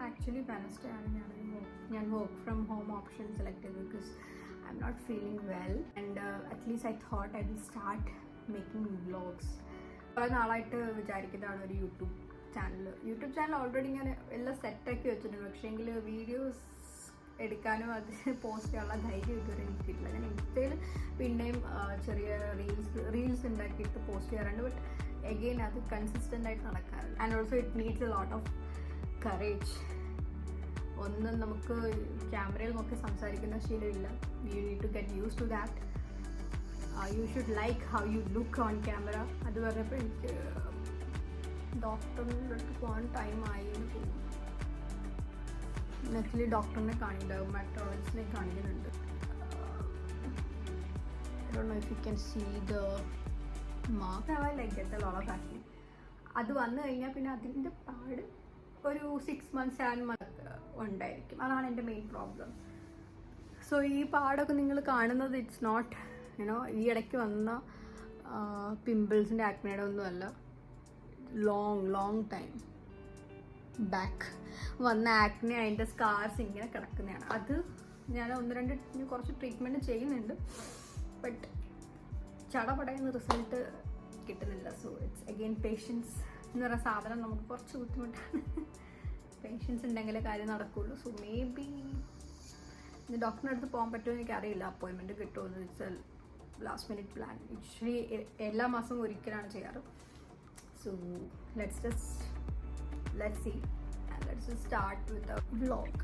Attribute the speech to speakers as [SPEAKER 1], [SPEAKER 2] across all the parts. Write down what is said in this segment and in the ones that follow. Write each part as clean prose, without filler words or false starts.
[SPEAKER 1] Actually Wednesday ആണ് ഞാൻ work from home option select ചെയ്തത് because I'm not feeling well and at least I thought I will start making vlogs. കുറേ നാളായിട്ട് വിചാരിക്കുന്നതാണ് ഒരു YouTube channel already ഞാൻ എല്ലാം സെറ്റാക്കി വെച്ചിട്ടുണ്ട്. പക്ഷേങ്കിൽ വീഡിയോസ് എടുക്കാനും അത് പോസ്റ്റ് ചെയ്യാനുള്ള ധൈര്യം ഇതുവരെ എനിക്ക് കിട്ടില്ല. ഞാൻ ഇൻസ്റ്റയിൽ പിന്നെയും ചെറിയ റീൽസ് ഉണ്ടാക്കിയിട്ട് പോസ്റ്റ് ചെയ്യാറുണ്ട്. ബട്ട് എഗെയിൻ അത് കൺസിസ്റ്റൻ്റ് ആയിട്ട് നടക്കാറുണ്ട്. And also it needs a lot of courage. ഒന്നും നമുക്ക് ക്യാമറയിൽ നോക്കി സംസാരിക്കുന്ന ശീലമില്ല. You need to get use to that. You should like how you look on camera. അത് പറഞ്ഞപ്പോൾ എനിക്ക് ഡോക്ടറിൻ്റെ അടുത്ത് പോകാൻ ടൈമായി എന്ന് തോന്നുന്നു. ആക്ച്വലി ഡോക്ടറിനെ കാണിക്കുന്നുണ്ട്, മെട്രോളജിസ്റ്റിനെ കാണിക്കുന്നുണ്ട്. I don't know if you can see the mark. I like get a lot of acne. അത് വന്നു കഴിഞ്ഞാൽ പിന്നെ അതിൻ്റെ പാട് ഒരു 6 months 7 months ഉണ്ടായിരിക്കും. അതാണ് എൻ്റെ മെയിൻ പ്രോബ്ലം. സോ ഈ പാടൊക്കെ നിങ്ങൾ കാണുന്നത് ഇറ്റ്സ് നോട്ട് ഈ ഇടയ്ക്ക് വന്ന പിമ്പിൾസിൻ്റെ ആക്നയുടെ ഒന്നുമല്ല. ലോങ് ടൈം ബാക്ക് വന്ന ആക്നെ, അതിൻ്റെ സ്കാർസ് ഇങ്ങനെ കിടക്കുന്നതാണ്. അത് ഞാൻ 1-2 കുറച്ച് ട്രീറ്റ്മെൻറ്റ് ചെയ്യുന്നുണ്ട്. ബട്ട് ചടപടയുന്ന റിസൾട്ട് കിട്ടുന്നില്ല. സോ ഇറ്റ്സ് അഗെയിൻ പേഷ്യൻസ് എന്ന് പറയുന്ന സാധനം നമുക്ക് കുറച്ച് ബുദ്ധിമുട്ടാണ്. പേഷ്യൻസ് ഉണ്ടെങ്കിലേ കാര്യം നടക്കുകയുള്ളൂ. സോ മേ ബി ഇന്ന് ഡോക്ടറിൻ്റെ അടുത്ത് പോകാൻ പറ്റുമോ എനിക്കറിയില്ല. അപ്പോയിൻമെൻറ്റ് കിട്ടുമെന്ന് വെച്ചാൽ ലാസ്റ്റ് മിനിറ്റ് പ്ലാൻ. യൂഷ്വലി എല്ലാ മാസവും ഒരിക്കലാണ് ചെയ്യാറ്. So let's see and let's just start with a vlog.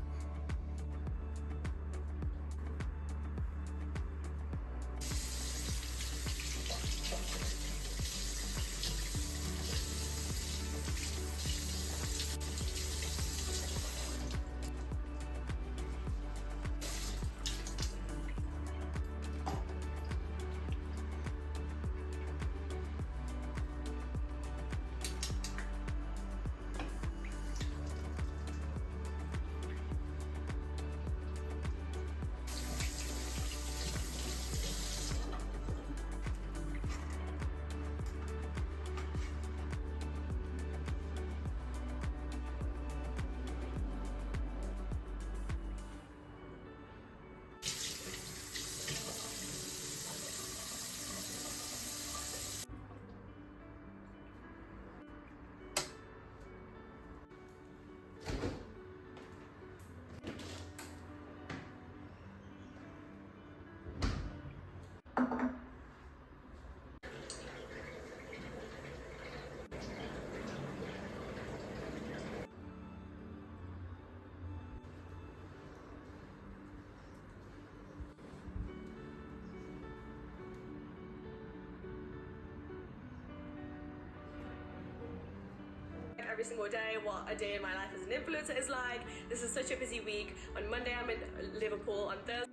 [SPEAKER 2] Every single day, what a day in my life as an influencer is like. This is such a busy week. On Monday I'm in Liverpool. On Thursday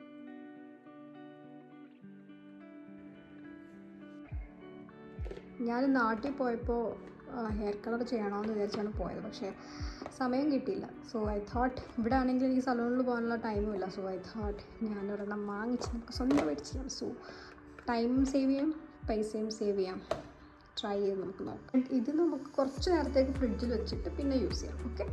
[SPEAKER 1] ഞാൻ നാട്ടിൽ പോയപ്പോൾ hair colour ചെയ്യണമെന്ന് വിചാരിച്ചാണ് പോയത്. പക്ഷേ സമയം കിട്ടിയില്ല. So I thought ഇവിടെ ആണെങ്കിൽ എനിക്ക് സലൂണിൽ പോകാനുള്ള ടൈമും ഇല്ല. സോ ഐ തോട്ട് ഞാനൊരെണ്ണം വാങ്ങിച്ച് നമുക്ക് സ്വന്തമായിട്ട് ചെയ്യാം. സോ ടൈം സേവ് ചെയ്യാം, പൈസയും സേവ് ചെയ്യാം. ട്രൈ ചെയ്ത് നമുക്ക് നോക്കാം. ഇത് നമുക്ക് കുറച്ച് നേരത്തേക്ക് ഫ്രിഡ്ജിൽ വെച്ചിട്ട് പിന്നെ യൂസ് ചെയ്യാം. ഓക്കെ.